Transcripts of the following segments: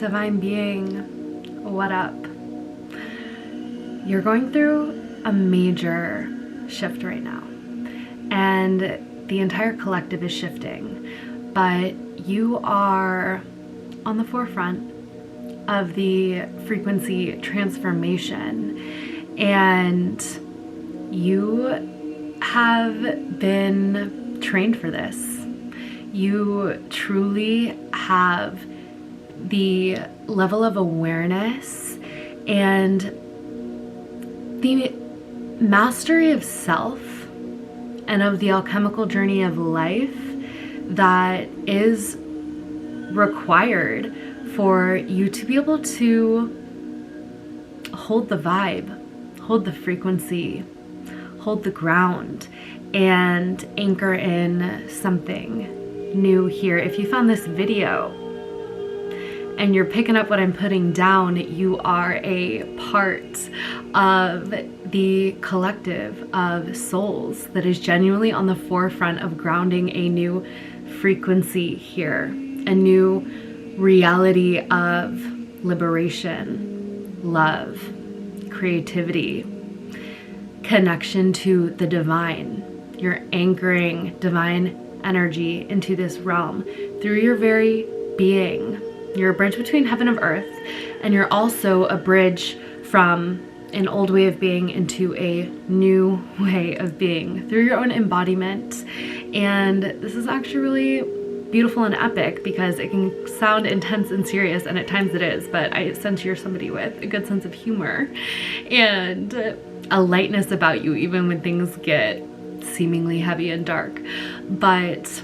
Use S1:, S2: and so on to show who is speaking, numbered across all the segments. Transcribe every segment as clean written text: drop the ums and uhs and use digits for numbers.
S1: Divine being, what up? You're going through a major shift right now, and the entire collective is shifting, but you are on the forefront of the frequency transformation, and you have been trained for this. You truly have the level of awareness and the mastery of self and of the alchemical journey of life that is required for you to be able to hold the vibe, hold the frequency, hold the ground, and anchor in something new here. If you found this video and you're picking up what I'm putting down, you are a part of the collective of souls that is genuinely on the forefront of grounding a new frequency here, a new reality of liberation, love, creativity, connection to the divine. You're anchoring divine energy into this realm through your very being. You're a bridge between heaven and earth, and you're also a bridge from an old way of being into a new way of being through your own embodiment. And this is actually really beautiful and epic because it can sound intense and serious, and at times it is, but I sense you're somebody with a good sense of humor and a lightness about you even when things get seemingly heavy and dark. But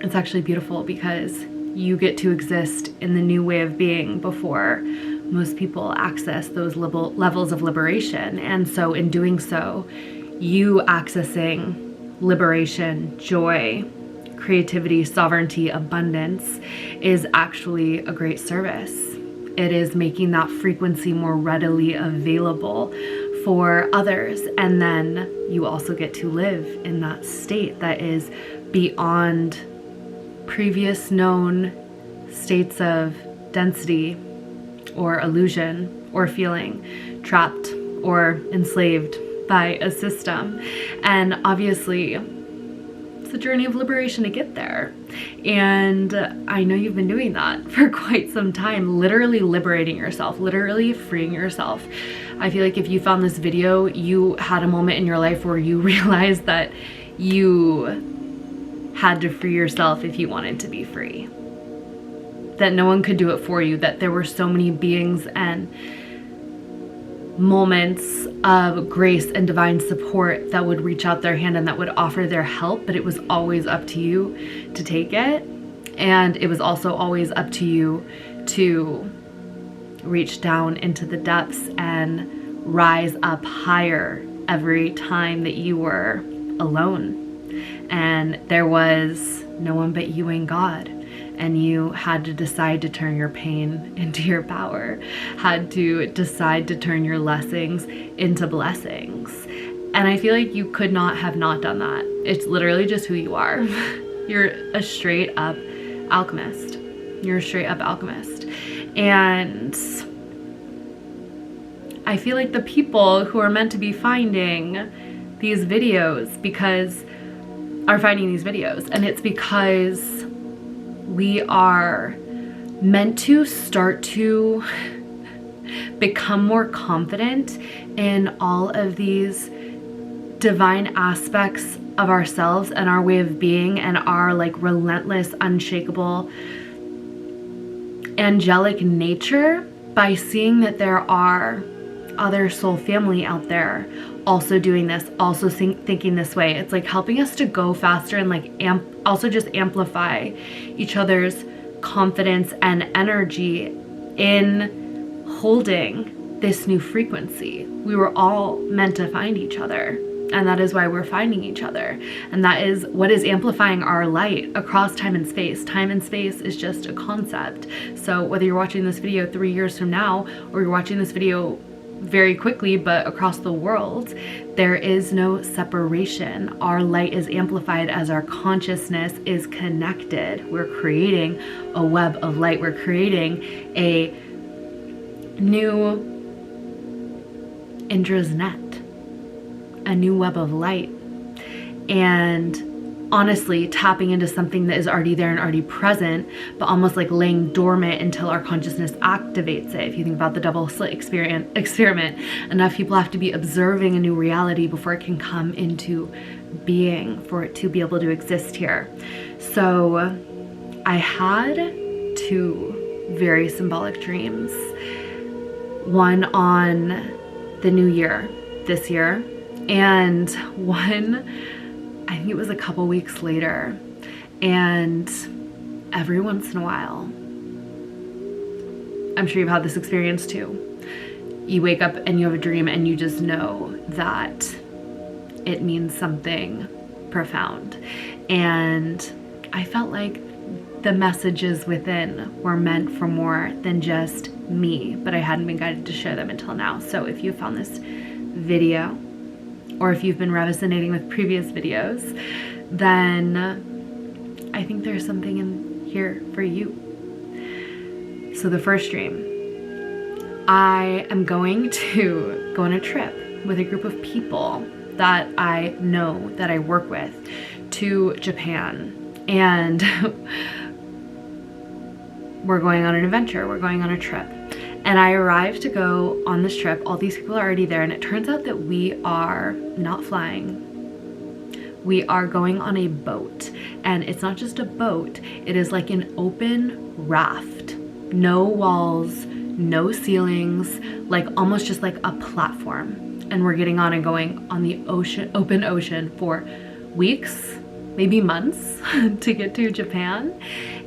S1: it's actually beautiful because you get to exist in the new way of being before most people access those levels of liberation. And so in doing so, you accessing liberation, joy, creativity, sovereignty, abundance is actually a great service. It is making that frequency more readily available for others. And then you also get to live in that state that is beyond previous known states of density or illusion or feeling trapped or enslaved by a system. And obviously it's a journey of liberation to get there. And I know you've been doing that for quite some time, literally liberating yourself, literally freeing yourself. I feel like if you found this video, you had a moment in your life where you realized that you had to free yourself if you wanted to be free. That no one could do it for you, that there were so many beings and moments of grace and divine support that would reach out their hand and that would offer their help, but it was always up to you to take it. And it was also always up to you to reach down into the depths and rise up higher every time that you were alone. And there was no one but you and God. And you had to decide to turn your pain into your power, had to decide to turn your lessons into blessings. And I feel like you could not have not done that. It's literally just who you are. You're a straight up alchemist. You're a straight up alchemist. And I feel like the people who are meant to be finding these videos are finding these videos, and it's because we are meant to start to become more confident in all of these divine aspects of ourselves and our way of being and our like relentless, unshakable, angelic nature by seeing that there are other soul family out there also doing this, also thinking this way. It's like helping us to go faster and like also just amplify each other's confidence and energy in holding this new frequency. We were all meant to find each other, and that is why we're finding each other. And that is what is amplifying our light across time and space. Time and space is just a concept. So whether you're watching this video 3 years from now or you're watching this video very quickly, but across the world, there is no separation. Our light is amplified as our consciousness is connected. We're creating a web of light. We're creating a new Indra's net, a new web of light. And honestly, tapping into something that is already there and already present, but almost like laying dormant until our consciousness activates it. If you think about the double slit experiment, enough people have to be observing a new reality before it can come into being, for it to be able to exist here. So I had two very symbolic dreams. One on the new year, this year, and one, I think it was a couple weeks later. And every once in a while, I'm sure you've had this experience too. You wake up and you have a dream and you just know that it means something profound. And I felt like the messages within were meant for more than just me, but I hadn't been guided to share them until now. So if you found this video, or if you've been resonating with previous videos, then I think there's something in here for you. So the first dream, I am going to go on a trip with a group of people that I know, that I work with, to Japan. And we're going on an adventure, we're going on a trip. And I arrived to go on this trip. All these people are already there, and it turns out that we are not flying. We are going on a boat, and it's not just a boat, it is like an open raft. No walls, no ceilings, like almost just like a platform. And we're getting on and going on the ocean, open ocean, for weeks, maybe months to get to Japan.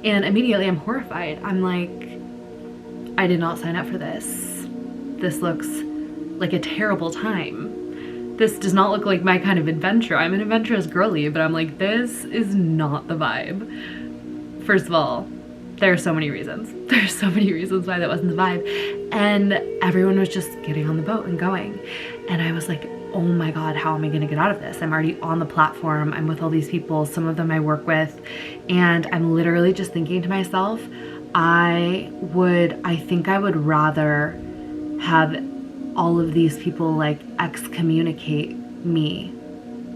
S1: And immediately I'm horrified. I'm like, I did not sign up for this. This looks like a terrible time. This does not look like my kind of adventure. I'm an adventurous girly, but I'm like, this is not the vibe. First of all, there are so many reasons. There's so many reasons why that wasn't the vibe. And everyone was just getting on the boat and going. And I was like, oh my God, how am I gonna get out of this? I'm already on the platform. I'm with all these people, some of them I work with. And I'm literally just thinking to myself, I think I would rather have all of these people like excommunicate me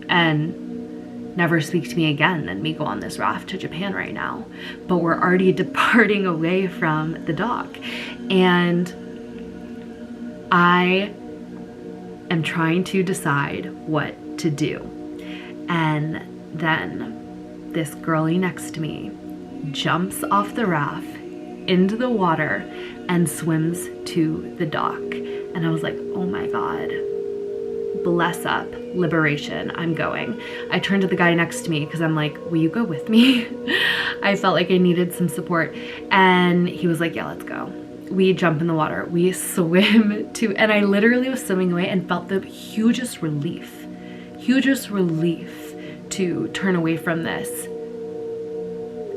S1: and never speak to me again than me go on this raft to Japan right now. But we're already departing away from the dock. And I am trying to decide what to do. And then this girlie next to me jumps off the raft into the water and swims to the dock. And I was like, oh my God, bless up, liberation, I'm going. I turned to the guy next to me because I'm like, will you go with me? I felt like I needed some support. And he was like, yeah, let's go. We jump in the water, we swim to, and I literally was swimming away and felt the hugest relief to turn away from this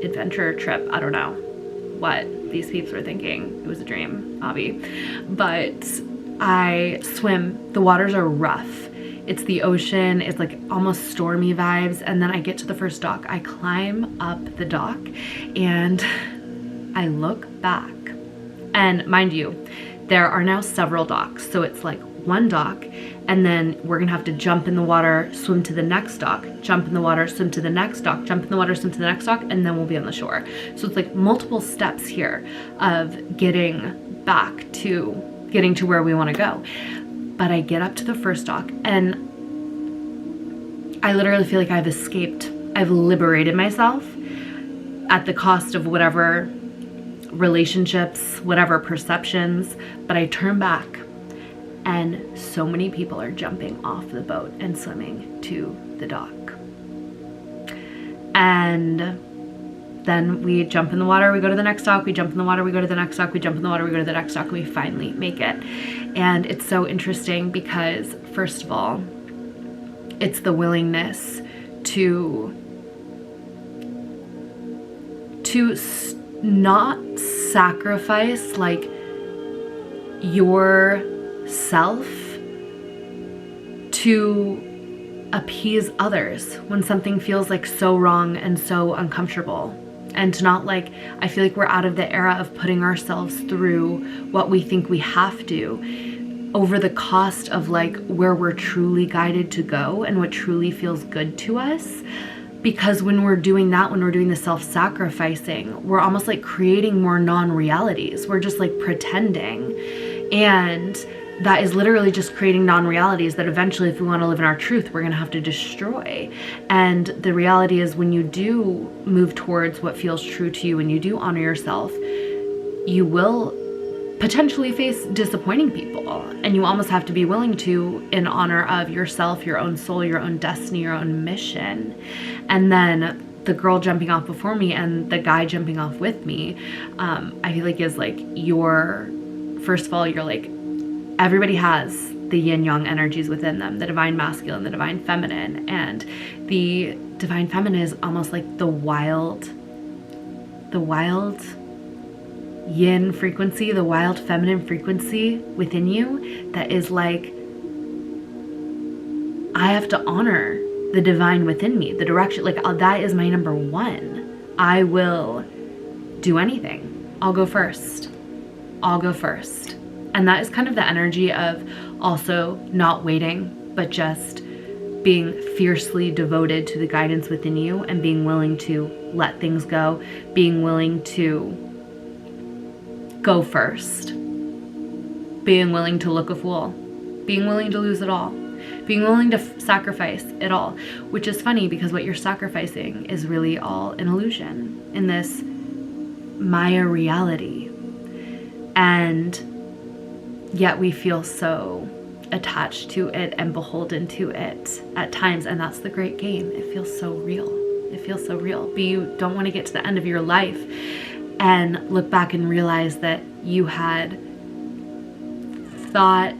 S1: adventure trip. I don't know what these peeps were thinking. It was a dream, Avi. But I swim, the waters are rough. It's the ocean, it's like almost stormy vibes. And then I get to the first dock. I climb up the dock and I look back. And mind you, there are now several docks. So it's like one dock, and then we're gonna have to jump in the water, swim to the next dock, jump in the water, swim to the next dock, jump in the water, swim to the next dock, and then we'll be on the shore. So it's like multiple steps here of getting back to where we wanna go. But I get up to the first dock and I literally feel like I've escaped. I've liberated myself at the cost of whatever relationships, whatever perceptions, but I turn back and so many people are jumping off the boat and swimming to the dock. And then we jump in the water, we go to the next dock, we jump in the water, we go to the next dock, we jump in the water, we go to the next dock, and we finally make it. And it's so interesting because, first of all, it's the willingness to not sacrifice like your self to appease others when something feels like so wrong and so uncomfortable. And to not like, I feel like we're out of the era of putting ourselves through what we think we have to over the cost of like where we're truly guided to go and what truly feels good to us. Because when we're doing that, when we're doing the self-sacrificing, we're almost like creating more non-realities. We're just like pretending. And that is literally just creating non-realities that eventually, if we want to live in our truth, we're going to have to destroy. And the reality is, when you do move towards what feels true to you and you do honor yourself, you will potentially face disappointing people. And you almost have to be willing to, in honor of yourself, your own soul, your own destiny, your own mission. And then the girl jumping off before me and the guy jumping off with me, I feel like is like first of all, you're like, everybody has the yin yang energies within them, the divine masculine, the divine feminine. And the divine feminine is almost like the wild yin frequency, the wild feminine frequency within you that is like, I have to honor the divine within me, the direction, like that is my number one. I will do anything. I'll go first. And that is kind of the energy of also not waiting, but just being fiercely devoted to the guidance within you and being willing to let things go, being willing to go first, being willing to look a fool, being willing to lose it all, being willing to sacrifice it all, which is funny because what you're sacrificing is really all an illusion in this Maya reality. And yet we feel so attached to it and beholden to it at times. And that's the great game. It feels so real. But you don't want to get to the end of your life and look back and realize that you had thought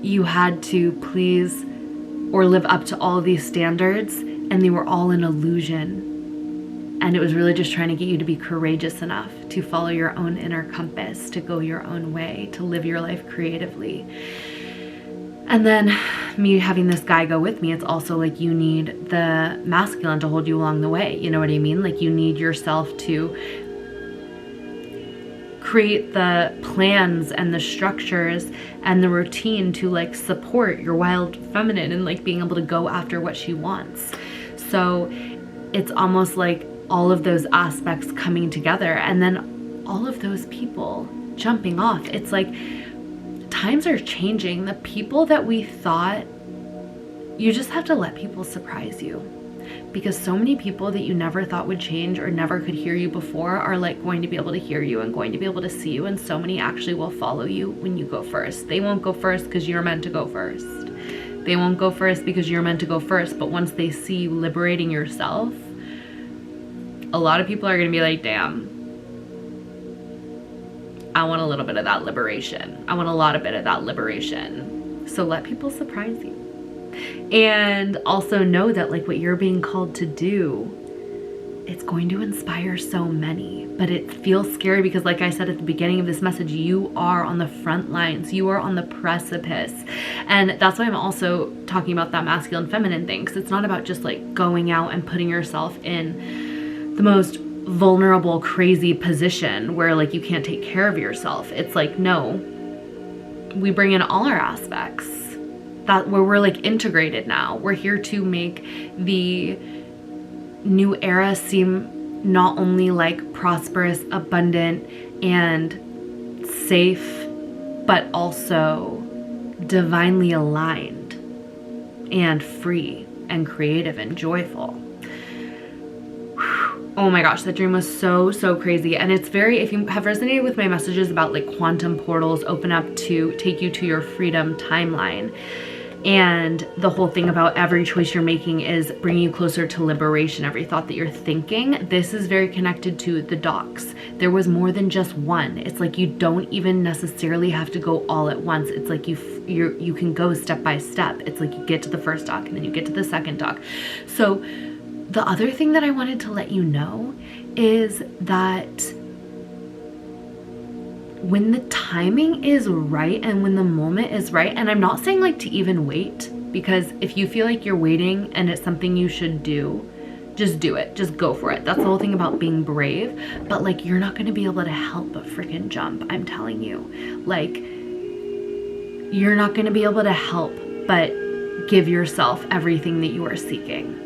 S1: you had to please or live up to all of these standards, and they were all an illusion. And it was really just trying to get you to be courageous enough to follow your own inner compass, to go your own way, to live your life creatively. And then me having this guy go with me, it's also like you need the masculine to hold you along the way. You know what I mean? Like you need yourself to create the plans and the structures and the routine to like support your wild feminine and like being able to go after what she wants. So it's almost like all of those aspects coming together, and then all of those people jumping off. It's like times are changing. The people that we thought, you just have to let people surprise you, because so many people that you never thought would change or never could hear you before are like going to be able to hear you and going to be able to see you, and so many actually will follow you when you go first. They won't go first because you're meant to go first. They won't go first because you're meant to go first, but once they see you liberating yourself, a lot of people are going to be like, damn, I want a little bit of that liberation. I want a lot of bit of that liberation. So let people surprise you. And also know that like what you're being called to do, it's going to inspire so many, but it feels scary because like I said at the beginning of this message, you are on the front lines, you are on the precipice. And that's why I'm also talking about that masculine feminine thing, because it's not about just like going out and putting yourself in the most vulnerable, crazy position where like you can't take care of yourself. It's like, no, we bring in all our aspects, that where we're like integrated now. We're here to make the new era seem not only like prosperous, abundant, and safe, but also divinely aligned and free and creative and joyful. Oh my gosh, that dream was so crazy. And it's very, if you have resonated with my messages about like quantum portals open up to take you to your freedom timeline, and the whole thing about every choice you're making is bringing you closer to liberation, every thought that you're thinking, this is very connected to the docs. There was more than just one. It's like you don't even necessarily have to go all at once. It's like you can go step by step. It's like you get to the first doc and then you get to the second doc. So the other thing that I wanted to let you know is that when the timing is right and when the moment is right, and I'm not saying like to even wait, because if you feel like you're waiting and it's something you should do, just do it. Just go for it. That's the whole thing about being brave. But like, you're not going to be able to help but freaking jump. I'm telling you, like, you're not going to be able to help but give yourself everything that you are seeking.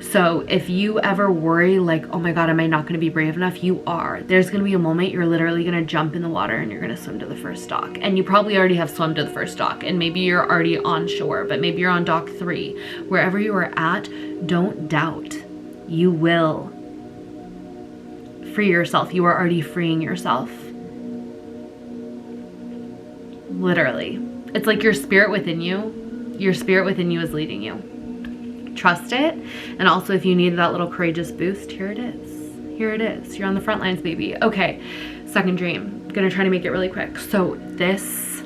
S1: So if you ever worry like, oh my God, am I not going to be brave enough? You are. There's going to be a moment you're literally going to jump in the water and you're going to swim to the first dock. And you probably already have swum to the first dock, and maybe you're already on shore, but maybe you're on dock 3. Wherever you are at, don't doubt. You will free yourself. You are already freeing yourself. Literally. It's like your spirit within you. Your spirit within you is leading you. Trust it. And also, if you need that little courageous boost, here it is. Here it is. You're on the front lines, baby. Okay, second dream. I'm gonna try to make it really quick. So this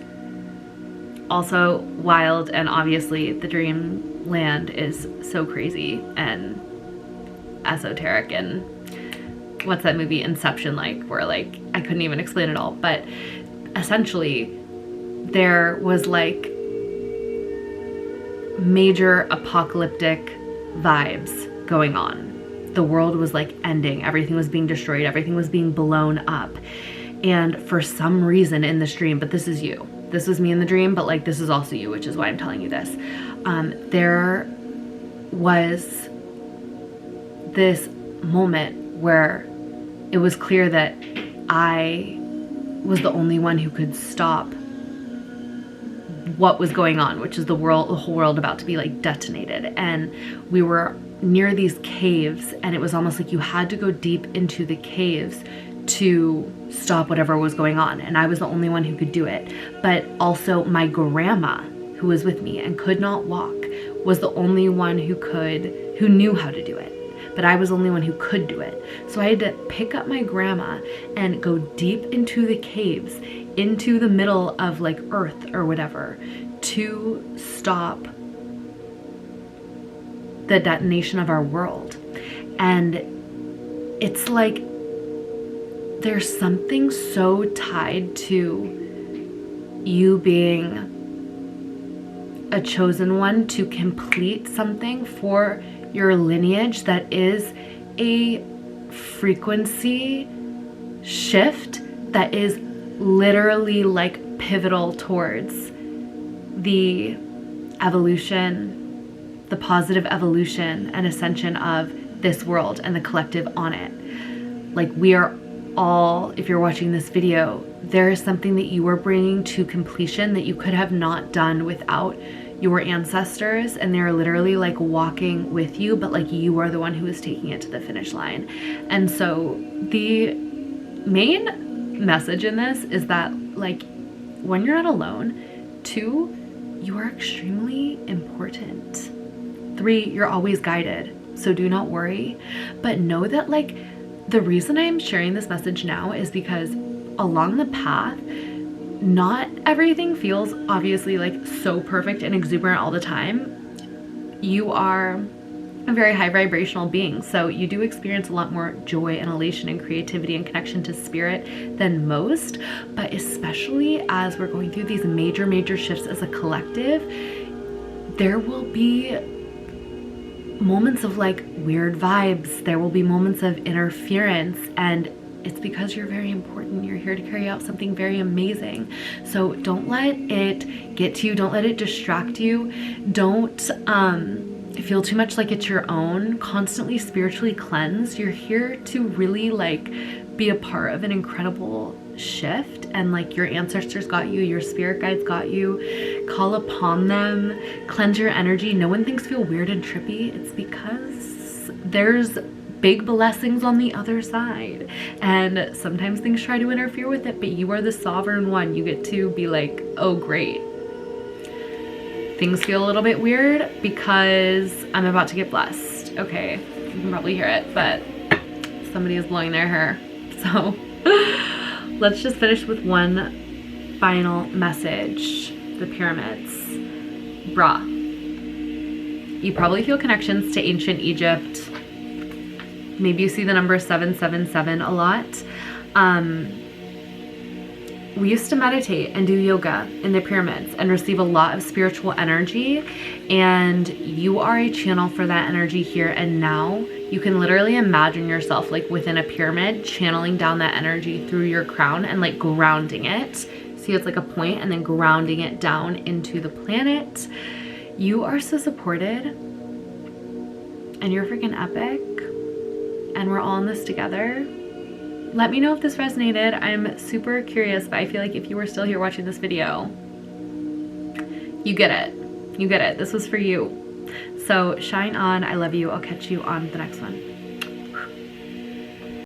S1: also wild, and obviously the dream land is so crazy and esoteric, and what's that movie Inception like, where like I couldn't even explain it all, but essentially there was like major apocalyptic vibes going on. The world was like ending, everything was being destroyed, everything was being blown up. And for some reason in this dream, but this is you, this was me in the dream, but like this is also you, which is why I'm telling you this. There was this moment where it was clear that I was the only one who could stop what was going on, which is the whole world about to be like detonated. And we were near these caves, and it was almost like you had to go deep into the caves to stop whatever was going on. And I was the only one who could do it. But also my grandma, who was with me and could not walk, was the only one who knew how to do it. But I was the only one who could do it. So I had to pick up my grandma and go deep into the caves, into the middle of like earth or whatever, to stop the detonation of our world. And it's like there's something so tied to you being a chosen one to complete something for your lineage that is a frequency shift that is literally like pivotal towards the evolution, the positive evolution and ascension of this world and the collective on it. Like, we are all, if you're watching this video, there is something that you are bringing to completion that you could have not done without your ancestors, and they're literally like walking with you, but like you are the one who is taking it to the finish line. And so the main message in this is that like when you're not alone, 2, you are extremely important. 3, you're always guided, so do not worry. But know that like the reason I'm sharing this message now is because along the path, not everything feels obviously like so perfect and exuberant all the time. You are a very high vibrational being, so you do experience a lot more joy and elation and creativity and connection to spirit than most. But especially as we're going through these major shifts as a collective, there will be moments of like weird vibes. There will be moments of interference, and it's because you're very important. You're here to carry out something very amazing. So don't let it get to you. Don't let it distract you. Don't feel too much like it's your own. Constantly spiritually cleanse. You're here to really like be a part of an incredible shift, and like your ancestors got you, your spirit guides got you. Call upon them, cleanse your energy. No one things feel weird and trippy. It's because there's big blessings on the other side, and sometimes things try to interfere with it, but you are the sovereign one. You get to be like, oh great, things feel a little bit weird because I'm about to get blessed. Okay, you can probably hear it, but somebody is blowing their hair. So let's just finish with one final message. The pyramids. Bruh. You probably feel connections to ancient Egypt. Maybe you see the number 777 a lot. we used to meditate and do yoga in the pyramids and receive a lot of spiritual energy, and you are a channel for that energy here and now. You can literally imagine yourself like within a pyramid, channeling down that energy through your crown and like grounding it. See, it's like a point and then grounding it down into the planet. You are so supported, and you're freaking epic, and we're all in this together. Let me know if this resonated. I'm super curious, but I feel like if you were still here watching this video, you get it. You get it. This was for you. So shine on. I love you. I'll catch you on the next one.